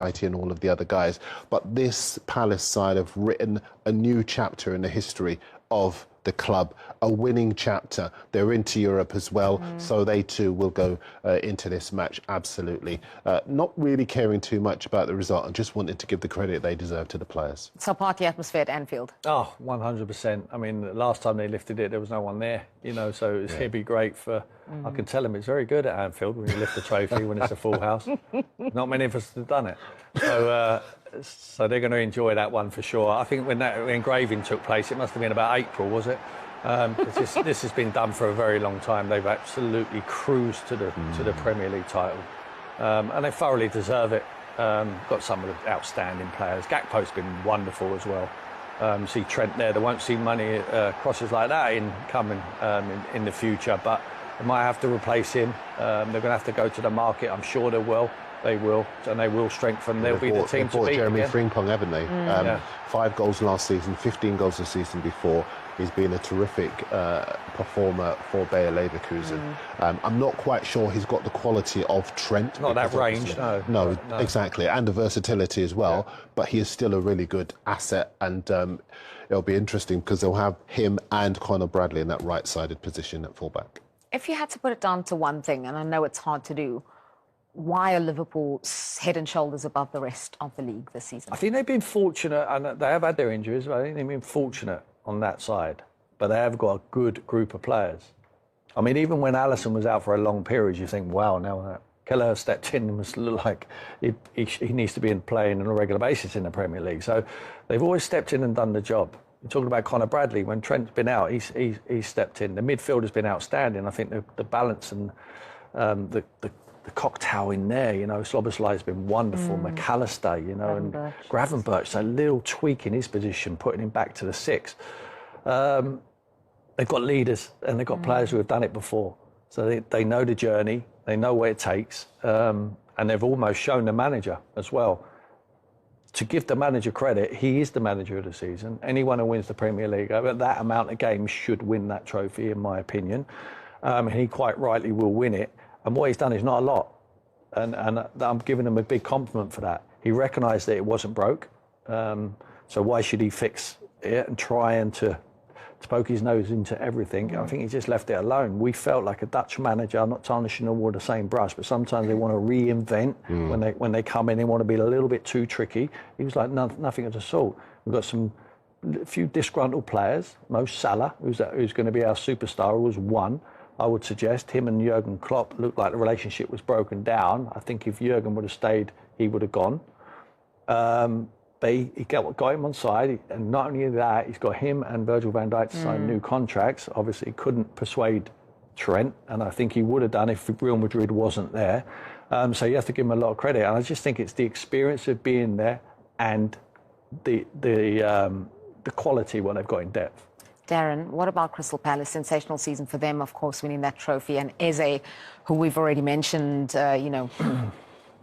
and all of the other guys. But this Palace side have written a new chapter in the history of the club, a winning chapter. They're into Europe as well, so they too will go into this match absolutely. Not really caring too much about the result and just wanting to give the credit they deserve to the players. So party atmosphere at Anfield? Oh, 100%. I mean, the last time they lifted it, there was no one there, you know, so it'd be great for... I can tell them it's very good at Anfield when you lift the trophy when it's a full house. Not many of us have done it. So they're going to enjoy that one for sure. I think when that engraving took place, it must have been about April, was it? This has been done for a very long time. They've absolutely cruised to the Premier League title, and they thoroughly deserve it. Got some of the outstanding players. Gakpo's been wonderful as well. See Trent there. They won't see money crosses like that coming in the future, but they might have to replace him. They're going to have to go to the market. I'm sure they will. They will, and they will strengthen. They'll be the team to beat. Jeremy again. Frimpong, haven't they? 5 goals last season, 15 goals the season before. He's been a terrific performer for Bayer Leverkusen. I'm not quite sure he's got the quality of Trent. Not that range, no. No, exactly, and the versatility as well. Yeah. But he is still a really good asset, and it'll be interesting because they'll have him and Conor Bradley in that right-sided position at fullback. If you had to put it down to one thing, and I know it's hard to do, why are Liverpool head and shoulders above the rest of the league this season? I think they've been fortunate, and they have had their injuries, but I think they've been fortunate on that side. But they have got a good group of players. I mean, even when Alisson was out for a long period, you think, wow, now Kelleher stepped in and was like he needs to be playing on a regular basis in the Premier League. So they've always stepped in and done the job. You're talking about Conor Bradley. When Trent's been out, he's stepped in. The midfield has been outstanding. I think the balance and the cocktail in there, you know, Szoboszlai's been wonderful. McAllister, you know, and Gravenberch, so a little tweak in his position, putting him back to the 6. They've got leaders and they've got players who have done it before. So they know the journey, they know what it takes, and they've almost shown the manager as well. To give the manager credit, he is the manager of the season. Anyone who wins the Premier League at that amount of games should win that trophy, in my opinion. And he quite rightly will win it. And what he's done is not a lot. And I'm giving him a big compliment for that. He recognised that it wasn't broke. So why should he fix it and try to poke his nose into everything? I think he just left it alone. We felt like a Dutch manager, I'm not tarnishing them with the same brush, but sometimes they want to reinvent when they come in. They want to be a little bit too tricky. He was like, nothing of the sort. We've got a few disgruntled players. Mo Salah, who's going to be our superstar, who was one. I would suggest him and Jurgen Klopp looked like the relationship was broken down. I think if Jurgen would have stayed, he would have gone. But he got him on side, and not only that, he's got him and Virgil van Dijk to sign new contracts. Obviously, he couldn't persuade Trent, and I think he would have done if Real Madrid wasn't there. So you have to give him a lot of credit. And I just think it's the experience of being there and the quality what they've got in depth. Darren, what about Crystal Palace? Sensational season for them, of course, winning that trophy. And Eze, who we've already mentioned, you know,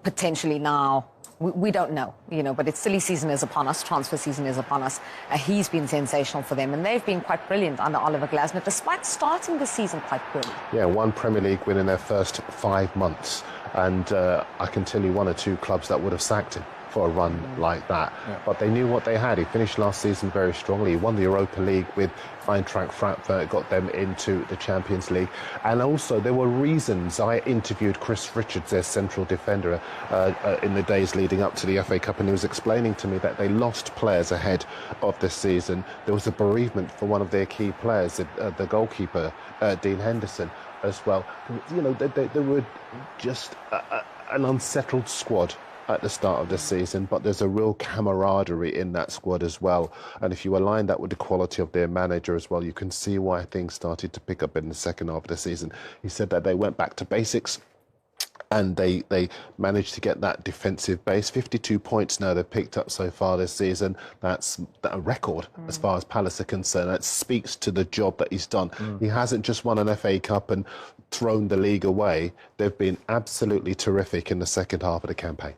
potentially now, we don't know, you know, but it's silly season is upon us, transfer season is upon us. He's been sensational for them, and they've been quite brilliant under Oliver Glasner, despite starting the season quite poorly. Yeah, 1 Premier League win in their first 5 months. And I can tell you 1 or 2 clubs that would have sacked him for a run like that. But they knew what they had. He finished last season very strongly. He won the Europa League with Eintracht Frankfurt, got them into the Champions League. And also there were reasons. I interviewed Chris Richards, their central defender, in the days leading up to the FA Cup, and he was explaining to me that they lost players ahead of this season. There was a bereavement for one of their key players, the goalkeeper, Dean Henderson, as well. You know, they were just an unsettled squad at the start of the season, but there's a real camaraderie in that squad as well. And if you align that with the quality of their manager as well, you can see why things started to pick up in the second half of the season. He said that they went back to basics and they managed to get that defensive base. 52 points now they've picked up so far this season. That's a record as far as Palace are concerned. That speaks to the job that he's done. He hasn't just won an FA Cup and thrown the league away. They've been absolutely terrific in the second half of the campaign.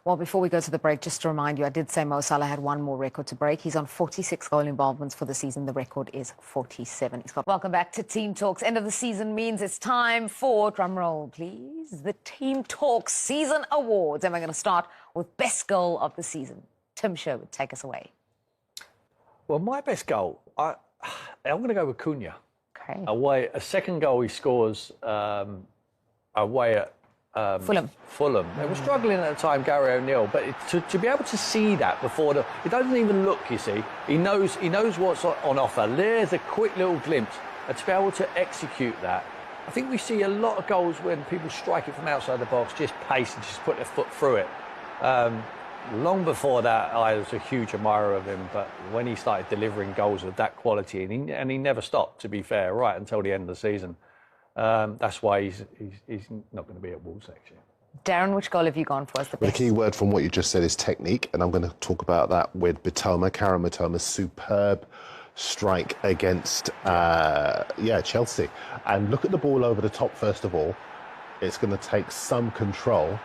Well, before we go to the break, just to remind you, I did say Mo Salah had 1 more record to break. He's on 46 goal involvements for the season. The record is 47. Welcome back to Team Talks. End of the season means it's time for, drum roll please, the Team Talks Season Awards. And we're going to start with with best goal of the season. Tim Sherwood, take us away. Well, my best goal, I'm going to go with Cunha. Okay. Away, a second goal he scores away at Fulham. They were struggling at the time, Gary O'Neill, but to be able to see that before it doesn't even look, you see. He knows what's on offer. There's a quick little glimpse, and to be able to execute that. I think we see a lot of goals when people strike it from outside the box, just pace and just put their foot through it. Long before that, I was a huge admirer of him, but when he started delivering goals of that quality, and he never stopped, to be fair, right until the end of the season. That's why he's not going to be at Wolves next year. Darren, which goal have you gone for as the best? The key word from what you just said is technique, and I'm going to talk about that with Bitoma, Karan Bitoma's superb strike against Chelsea. And look at the ball over the top first of all. It's going to take some control,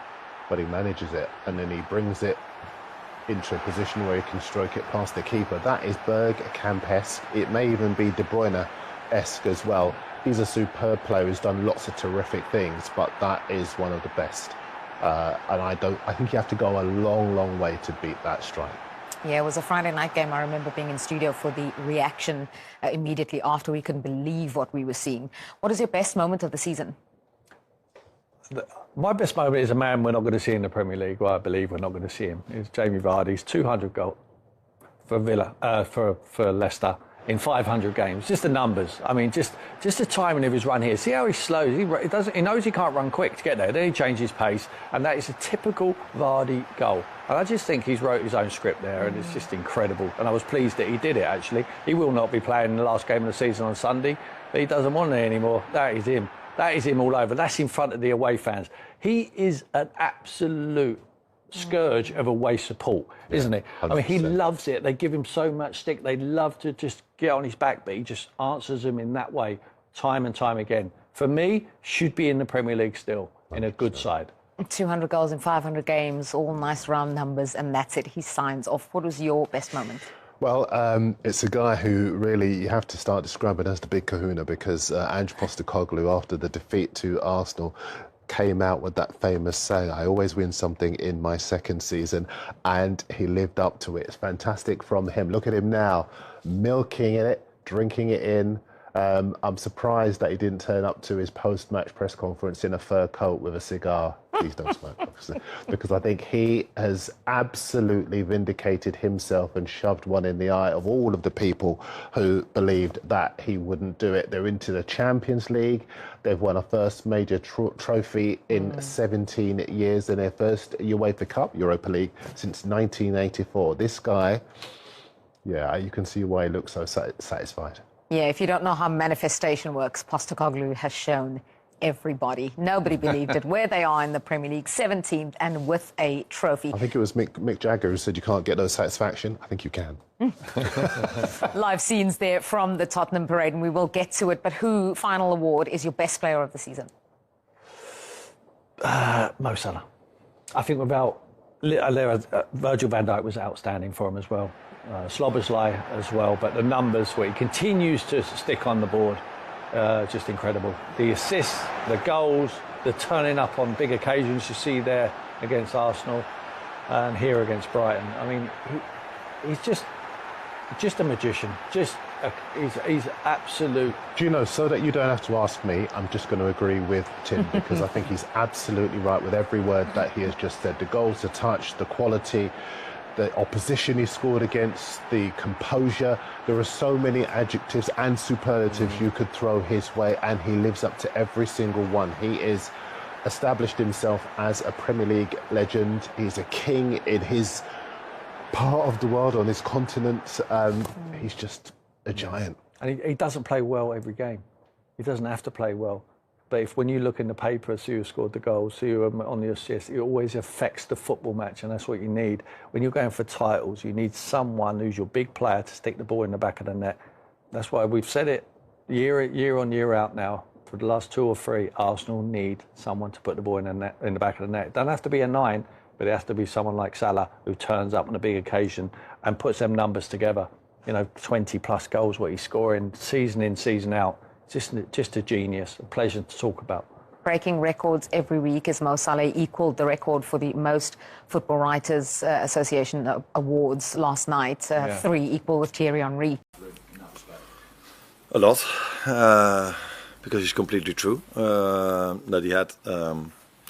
but he manages it, and then he brings it into a position where he can stroke it past the keeper. That is Bergkamp-esque. It may even be De Bruyne-esque as well. He's a superb player who's done lots of terrific things, but that is one of the best. And I think you have to go a long, long way to beat that strike. Yeah, it was a Friday night game. I remember being in studio for the reaction immediately after. We couldn't believe what we were seeing. What is your best moment of the season? My best moment is a man we're not going to see in the Premier League. Well, I believe we're not going to see him. It's Jamie Vardy's 200 goal for for Leicester in 500 games. Just the numbers. I mean, just the timing of his run here. See how he's slow. He knows he can't run quick to get there. Then he changes pace, and that is a typical Vardy goal. And I just think he's wrote his own script there, and it's just incredible. And I was pleased that he did it. Actually, he will not be playing in the last game of the season on Sunday, but he doesn't want it anymore. That is him. That is him all over. That's in front of the away fans. He is an absolute scourge of away support, isn't he? 100%. I mean, he loves it. They give him so much stick. They love to just get on his back, but he just answers them in that way time and time again. For me, should be in the Premier League still, 100%. In a good side. 200 goals in 500 games, all nice round numbers, and that's it. He signs off. What was your best moment? Well, it's a guy who really you have to start describing as the big kahuna, because Ange Postecoglou, after the defeat to Arsenal, came out with that famous saying, "I always win something in my second season," and he lived up to it. It's fantastic from him. Look at him now, milking it, drinking it in. I'm surprised that he didn't turn up to his post-match press conference in a fur coat with a cigar. Please don't smoke, obviously, because I think he has absolutely vindicated himself and shoved one in the eye of all of the people who believed that he wouldn't do it. They're into the Champions League. They've won a first major trophy in 17 years in their first UEFA Cup, Europa League, since 1984. This guy, yeah, you can see why he looks so satisfied. Yeah, if you don't know how manifestation works, Postecoglou has shown everybody. Nobody believed it. Where they are in the Premier League, 17th and with a trophy. I think it was Mick Jagger who said you can't get no satisfaction. I think you can. Live scenes there from the Tottenham parade, and we will get to it. But who, final award, is your best player of the season? Mo Salah. I think without Virgil van Dijk was outstanding for him as well. Sloboslai as well, but the numbers where he continues to stick on the board, just incredible. The assists, the goals, the turning up on big occasions you see there against Arsenal and here against Brighton. I mean, he's just a magician. He's absolute. Do you know, so that you don't have to ask me, I'm just going to agree with Tim, because I think he's absolutely right with every word that he has just said. The goals, the touch, the quality, the opposition he scored against, the composure. There are so many adjectives and superlatives you could throw his way, and he lives up to every single one. He is established himself as a Premier League legend. He's a king in his part of the world, on his continent. He's just a giant. And he doesn't play well every game. He doesn't have to play well. But when you look in the paper, see who scored the goals, see who on the assists, it always affects the football match, and that's what you need. When you're going for titles, you need someone who's your big player to stick the ball in the back of the net. That's why we've said it year on, year out now. For the last 2 or 3, Arsenal need someone to put the ball in the back of the net. It doesn't have to be a 9, but it has to be someone like Salah who turns up on a big occasion and puts them numbers together. 20-plus goals, what he's scoring, season in, season out. Just a genius, a pleasure to talk about. breaking records every week as Mo Salah equaled the record for the most Football Writers Association awards last night. 3 equal with Thierry Henry. A lot, because it's completely true that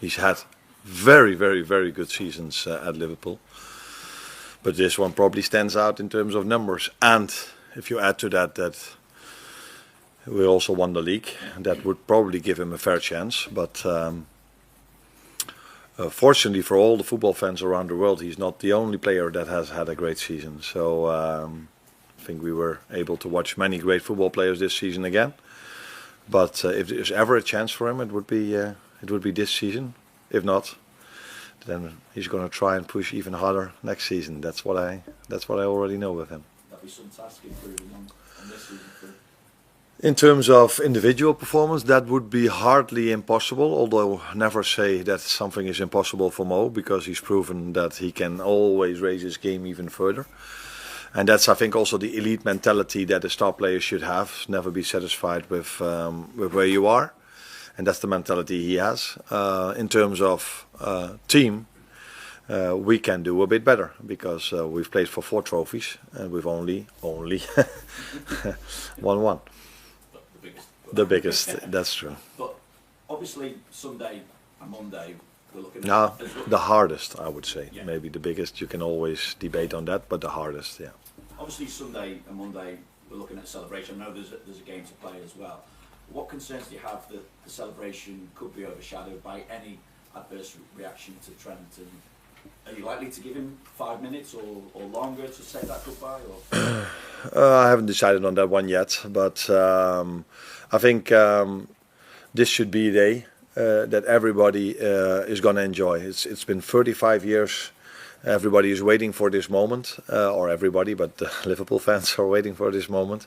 he's had very, very, very good seasons at Liverpool. But this one probably stands out in terms of numbers. And if you add to that we also won the league, that would probably give him a fair chance. But fortunately for all the football fans around the world, he's not the only player that has had a great season. So I think we were able to watch many great football players this season again. But if there's ever a chance for him, it would be this season. If not, then he's going to try and push even harder next season. That's what I already know with him. That'd be some task improving on this season for him. In terms of individual performance, that would be hardly impossible, although never say that something is impossible for Mo, because he's proven that he can always raise his game even further. And that's, I think, also the elite mentality that a star player should have. Never be satisfied with where you are. And that's the mentality he has. In terms of team, we can do a bit better, because we've played for 4 trophies and we've only won 1. The biggest, that's true. But obviously Sunday and Monday we're looking at... Now, the hardest, I would say. Yeah. Maybe the biggest, you can always debate on that, but the hardest, yeah. Obviously Sunday and Monday we're looking at celebration. I know there's a game to play as well. What concerns do you have that the celebration could be overshadowed by any adverse reaction to Trent? And are you likely to give him 5 minutes or longer to say that goodbye? Or? I haven't decided on that one yet, but I think this should be a day that everybody is going to enjoy. It's been 35 years. Everybody is waiting for this moment, or everybody, but the Liverpool fans are waiting for this moment.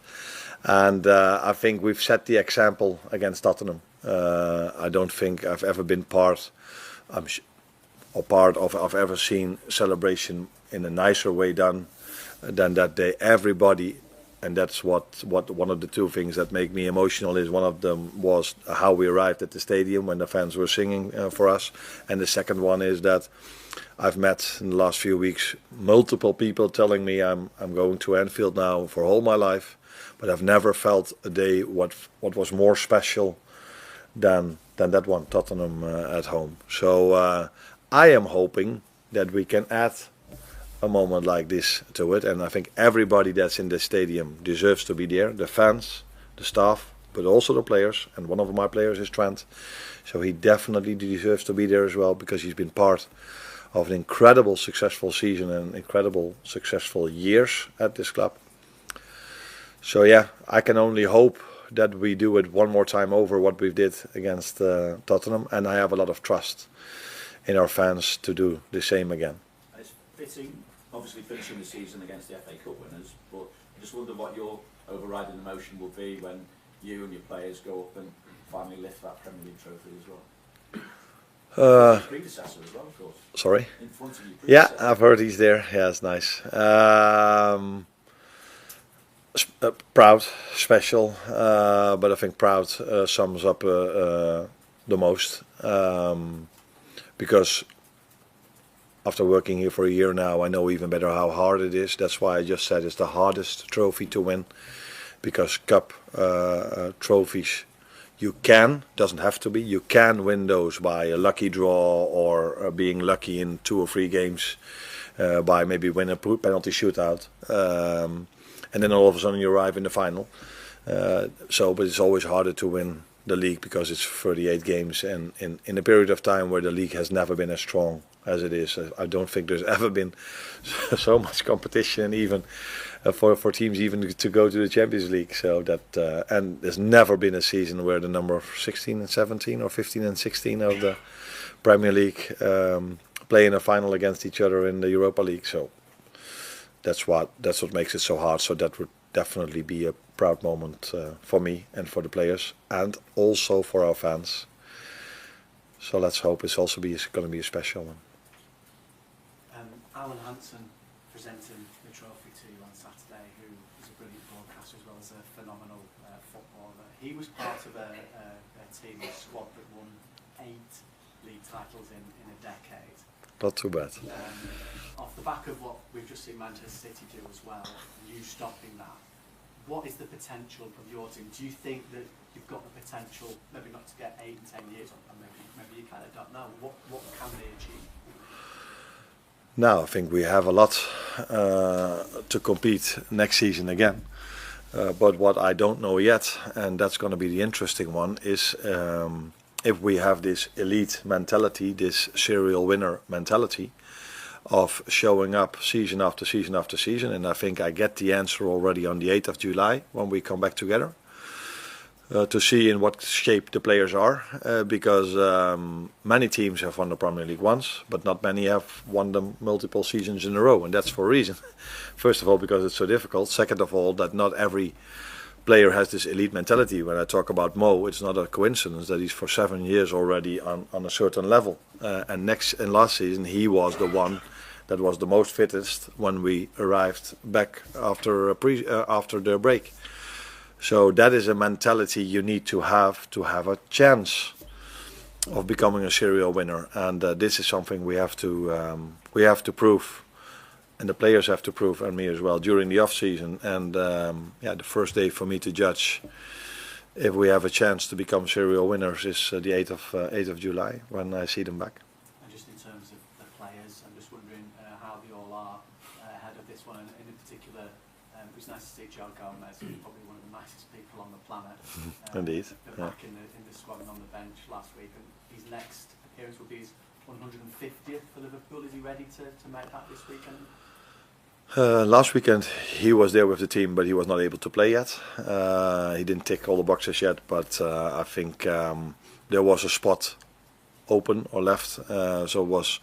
And I think we've set the example against Tottenham. I don't think I've ever been part of I've ever seen celebration in a nicer way done than that day. Everybody, and that's what one of the 2 things that make me emotional is. One of them was how we arrived at the stadium when the fans were singing for us, and the second one is that I've met in the last few weeks multiple people telling me I'm going to Anfield now for all my life, but I've never felt a day what was more special than that one, Tottenham at home. So I am hoping that we can add a moment like this to it, and I think everybody that's in the stadium deserves to be there, the fans, the staff, but also the players, and one of my players is Trent, so he definitely deserves to be there as well, because he's been part of an incredible successful season and incredible successful years at this club. So yeah, I can only hope that we do it one more time over what we did against Tottenham, and I have a lot of trust in our fans to do the same again. It's fitting, obviously finishing the season against the FA Cup winners, but I just wonder what your overriding emotion will be when you and your players go up and finally lift that Premier League trophy as well. Predecessor as well, of course. Sorry? In front of you. Yeah, I've heard he's there. Yeah, it's nice. Proud, special, but I think proud sums up the most, because after working here for a year now, I know even better how hard it is. That's why I just said it's the hardest trophy to win, because cup trophies, you can, doesn't have to be, you can win those by a lucky draw or being lucky in 2 or 3 games by maybe winning a penalty shootout. And then all of a sudden you arrive in the final. But it's always harder to win the league because it's 38 games, and in a period of time where the league has never been as strong as it is. I don't think there's ever been so much competition, even for teams even to go to the Champions League. So that and there's never been a season where the number of 16 and 17 or 15 and 16 of the Premier League play in a final against each other in the Europa League. So that's what makes it so hard. So that would definitely be a proud moment for me and for the players, and also for our fans. So let's hope it's also going to be a special one. Alan Hansen presenting the trophy to you on Saturday, who is a brilliant broadcaster as well as a phenomenal footballer. He was part of a team, a squad that won 8 league titles in a decade. Not too bad. Off the back of what we've just seen Manchester City do as well, you stopping that, what is the potential of your team? Do you think that you've got the potential, maybe not to get 8 and 10 years, or maybe you kind of don't know, what can they achieve? Now I think we have a lot to compete next season again. But what I don't know yet, and that's going to be the interesting one, is if we have this elite mentality, this serial winner mentality of showing up season after season after season. And I think I get the answer already on the 8th of July when we come back together to see in what shape the players are. Because many teams have won the Premier League once, but not many have won them multiple seasons in a row. And that's for a reason. First of all, because it's so difficult. Second of all, that not every player has this elite mentality. When I talk about Mo, it's not a coincidence that he's for 7 years already on a certain level. And last season, he was the one that was the most fittest when we arrived back after the break. So that is a mentality you need to have a chance of becoming a serial winner. And this is something we have to prove. And the players have to prove, and me as well, during the off-season. And the first day for me to judge if we have a chance to become serial winners is the 8th of July, when I see them back. And just in terms of the players, I'm just wondering how they all are ahead of this one. And in particular, it was nice to see Joe Gomez, who's probably one of the nicest people on the planet. Indeed. Back in the squad and on the bench last week. And his next appearance will be his 150th for Liverpool. Is he ready to make that this weekend? Last weekend he was there with the team, but he was not able to play yet. He didn't tick all the boxes yet, but I think there was a spot open or left. So it was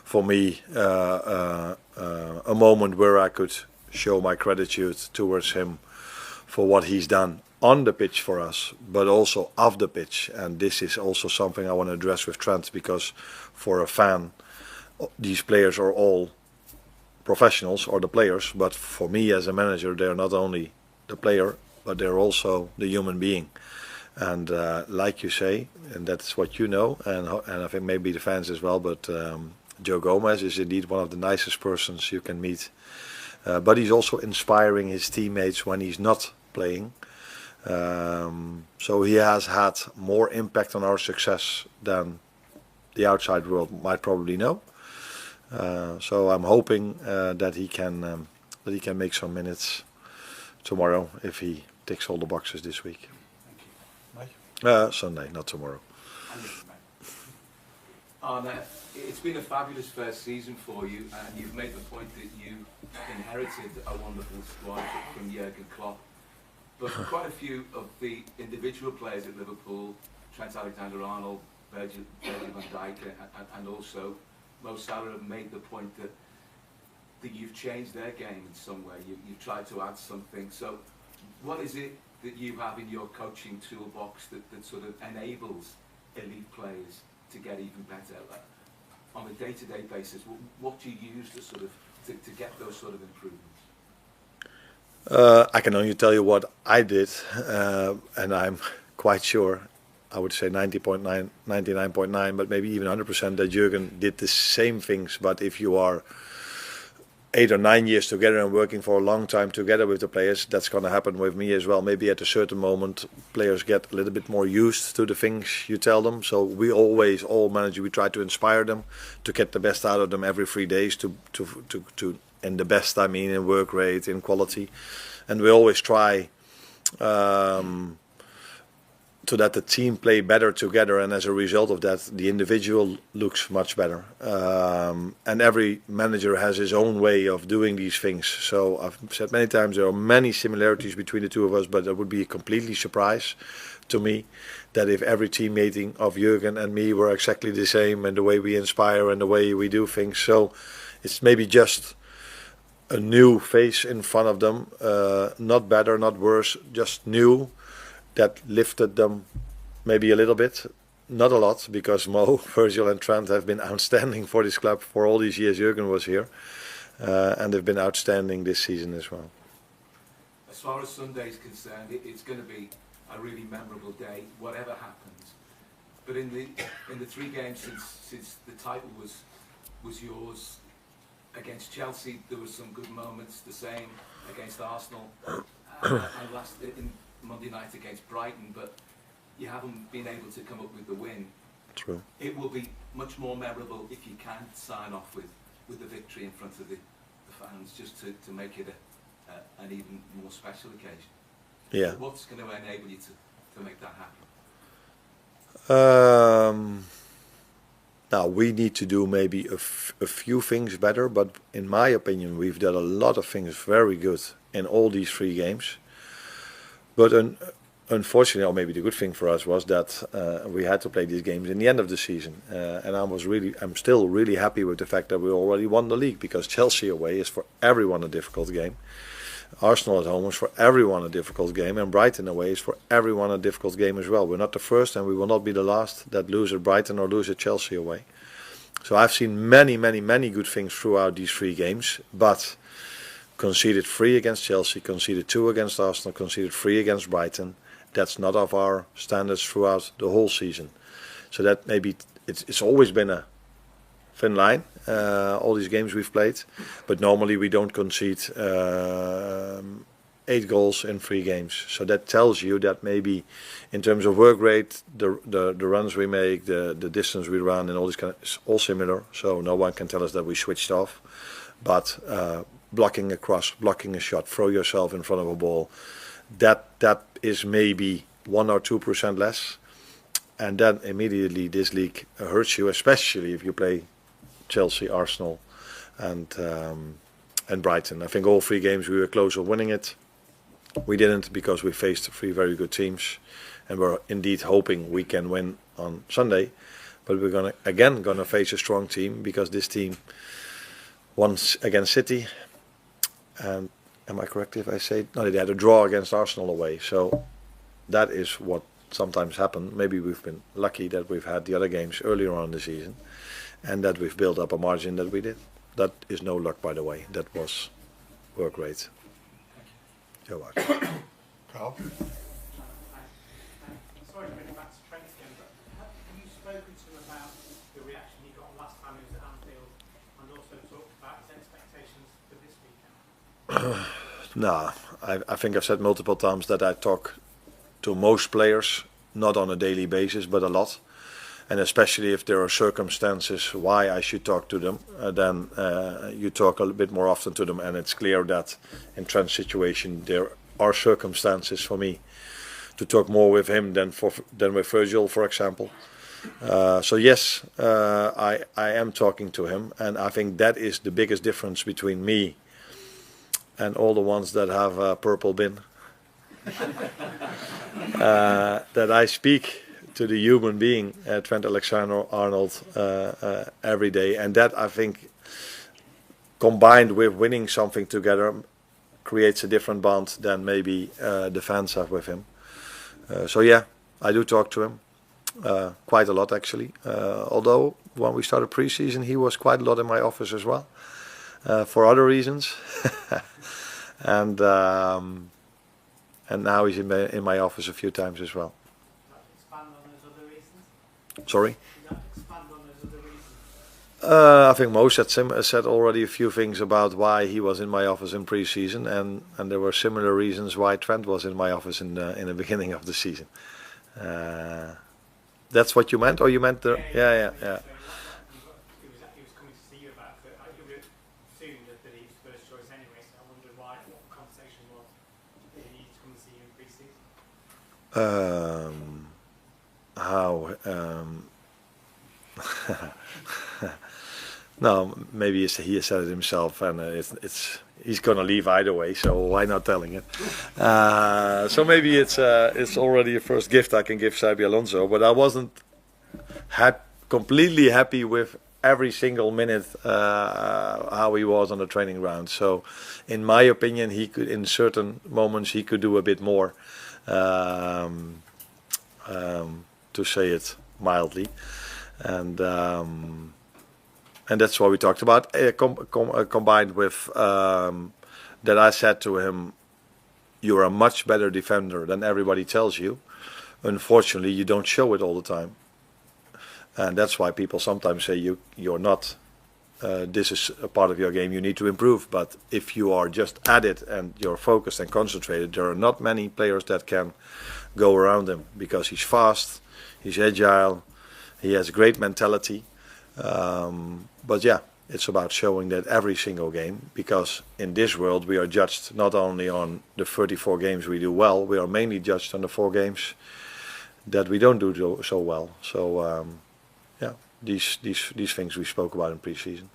for me a moment where I could show my gratitude towards him for what he's done on the pitch for us, but also off the pitch. And this is also something I want to address with Trent, because for a fan, these players are all professionals, or the players, but for me as a manager, they're not only the player, but they're also the human being. And like you say, and that's what you know, and I think maybe the fans as well, but Joe Gomez is indeed one of the nicest persons you can meet. But he's also inspiring his teammates when he's not playing. So he has had more impact on our success than the outside world might probably know. So I'm hoping that he can make some minutes tomorrow if he ticks all the boxes this week. Thank you. Sunday, not tomorrow. Arne, it's been a fabulous first season for you, and you've made the point that you inherited a wonderful squad from Jurgen Klopp. But quite a few of the individual players at Liverpool, Trent Alexander-Arnold, Virgil van Dijk, and also Mo Salah, have made the point that you've changed their game in some way. You've tried to add something. So what is it that you have in your coaching toolbox that sort of enables elite players to get even better? On a day-to-day basis, what do you use to sort of to get those sort of improvements? I can only tell you what I did, and I'm quite sure, I would say 99.9, but maybe even 100% that Jurgen did the same things. But if you are 8 or 9 years together and working for a long time together with the players, that's going to happen with me as well. Maybe at a certain moment, players get a little bit more used to the things you tell them. So we always, all managers, we try to inspire them to get the best out of them every 3 days, to and the best, I mean, in work rate, in quality. And we always try so that the team play better together, and as a result of that, the individual looks much better. And every manager has his own way of doing these things. So I've said many times there are many similarities between the two of us, but it would be a completely surprise to me that if every team meeting of Jurgen and me were exactly the same, and the way we inspire and the way we do things. So it's maybe just a new face in front of them, not better, not worse, just new. That lifted them maybe a little bit, not a lot, because Mo, Virgil and Trent have been outstanding for this club for all these years Jurgen was here, and they've been outstanding this season as well. As far as Sunday is concerned, it's going to be a really memorable day, whatever happens. But in the 3 games since the title was yours, against Chelsea there were some good moments. The same against Arsenal, and last in Monday night against Brighton. But you haven't been able to come up with the win. True. It will be much more memorable if you can sign off with the victory in front of the fans, just to make it an even more special occasion. Yeah. What's going to enable you to make that happen? Now we need to do maybe a few things better, but in my opinion we've done a lot of things very good in all these 3 games. But unfortunately, or maybe the good thing for us was that we had to play these games in the end of the season, and I'm still really happy with the fact that we already won the league, because Chelsea away is for everyone a difficult game. Arsenal at home is for everyone a difficult game, and Brighton away is for everyone a difficult game as well. We're not the first, and we will not be the last that lose at Brighton or lose at Chelsea away. So I've seen many good things throughout these 3 games, but conceded 3 against Chelsea, conceded 2 against Arsenal, conceded 3 against Brighton. That's not of our standards throughout the whole season. So that maybe it's always been a thin line, all these games we've played, but normally we don't concede 8 goals in 3 games. So that tells you that maybe in terms of work rate, the runs we make, the distance we run, and all this is all similar. So no one can tell us that we switched off. But blocking a cross, blocking a shot, throw yourself in front of a ball, that is maybe 1 or 2% less, and then immediately this league hurts you, especially if you play Chelsea, Arsenal, and Brighton. I think all 3 games we were close of winning it. We didn't, because we faced 3 very good teams, and we're indeed hoping we can win on Sunday. But we're gonna face a strong team, because this team won against City, and am I correct if I say no? They had a draw against Arsenal away. So that is what sometimes happens. Maybe we've been lucky that we've had the other games earlier on in the season, and that we've built up a margin that we did. That is no luck, by the way. That was work rate. You're welcome. Carl? Sorry to bring it back to Trent again, but have you spoken to him about the reaction he got last time he was at Anfield, and also talked about his expectations for this weekend? No, I think I've said multiple times that I talk to most players, not on a daily basis, but a lot. And especially if there are circumstances why I should talk to them, then you talk a little bit more often to them. And it's clear that in Trent's situation, there are circumstances for me to talk more with him than with Virgil, for example. So yes, I am talking to him, and I think that is the biggest difference between me and all the ones that have a purple bin. That I speak to the human being, Trent Alexander-Arnold, every day, and that, I think, combined with winning something together, creates a different bond than maybe the fans have with him. So yeah, I do talk to him quite a lot, actually. Although when we started pre-season, he was quite a lot in my office as well, for other reasons. And now he's in my office a few times as well. Expand on those other reasons? Sorry? Expand on those other reasons? I think Mo said already a few things about why he was in my office in pre-season, and there were similar reasons why Trent was in my office in the beginning of the season. That's what you meant, or you meant the? Yeah. He was coming to see you about it. You assumed that he was first choice anyway, so I wondered what the conversation was. Did he need to come and see you in pre-season? How? No, maybe he said it himself, and he's gonna leave either way, so why not telling it? So maybe it's already a first gift I can give Xabi Alonso, but I wasn't completely happy with every single minute how he was on the training ground. So, in my opinion, he could, in certain moments, he could do a bit more, to say it mildly, and that's what we talked about. Combined with that, I said to him, "You're a much better defender than everybody tells you. Unfortunately, you don't show it all the time. And that's why people sometimes say you're not. This is a part of your game you need to improve. But if you are just at it and you're focused and concentrated, there are not many players that can go around him, because he's fast, he's agile, he has a great mentality. But yeah, it's about showing that every single game, because in this world we are judged not only on the 34 games we do well, we are mainly judged on the 4 games that we don't do so well. So yeah, these things we spoke about in pre-season.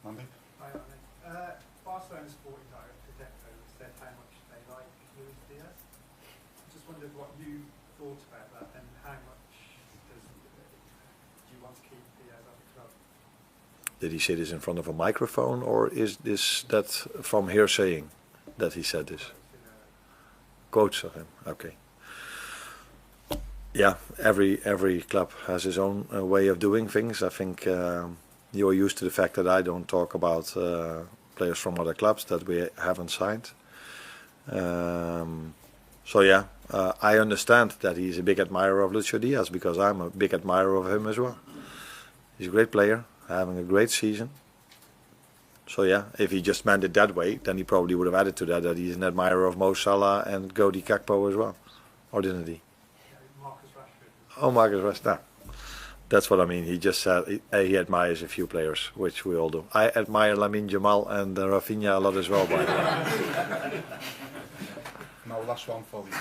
Monday? Hi, Arne. Barcelona's sporting director Deco said how much they like Luis Diaz. Just wondered what you thought about that, and how much do you want to keep Diaz at the club? Did he say this in front of a microphone, or is that from hearsaying that he said this? Quotes of him. Okay. Yeah, every club has his own way of doing things. I think you're used to the fact that I don't talk about players from other clubs that we haven't signed. So yeah, I understand that he's a big admirer of Lucio Diaz, because I'm a big admirer of him as well. He's a great player, having a great season. So yeah, if he just meant it that way, then he probably would have added to that he's an admirer of Mo Salah and Cody Gakpo as well, or didn't he? Oh, Marcus Rashford. That's what I mean. He just said he admires a few players, which we all do. I admire Lamine Jamal and Rafinha a lot as well, by the way. No, last one for you.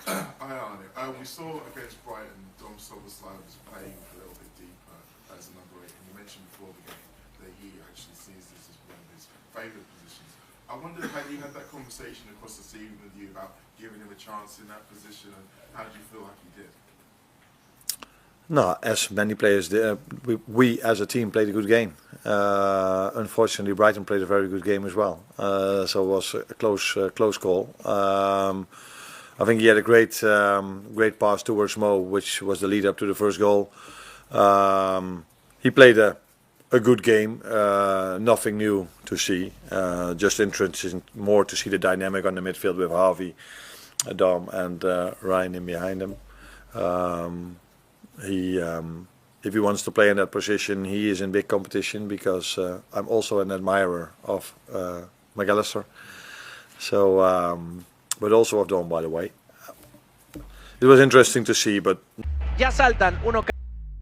Hi, Arne. We saw against Brighton, Dom Soboslai was playing a little bit deeper as a number 8, and you mentioned before the game that he actually sees this as one of his favourite positions. I wondered how you had that conversation across the season with you about giving him a chance in that position, and how did you feel like he did? No, as many players did, we as a team played a good game. Unfortunately, Brighton played a very good game as well. So it was a close call. I think he had a great pass towards Mo, which was the lead up to the first goal. He played a good game. Nothing new to see. Just interesting more to see the dynamic on the midfield with Harvey, Dom, and Ryan in behind him. If he wants to play in that position, he is in big competition, because I'm also an admirer of McAllister. So, but also of Don, by the way. It was interesting to see, but Ya saltan uno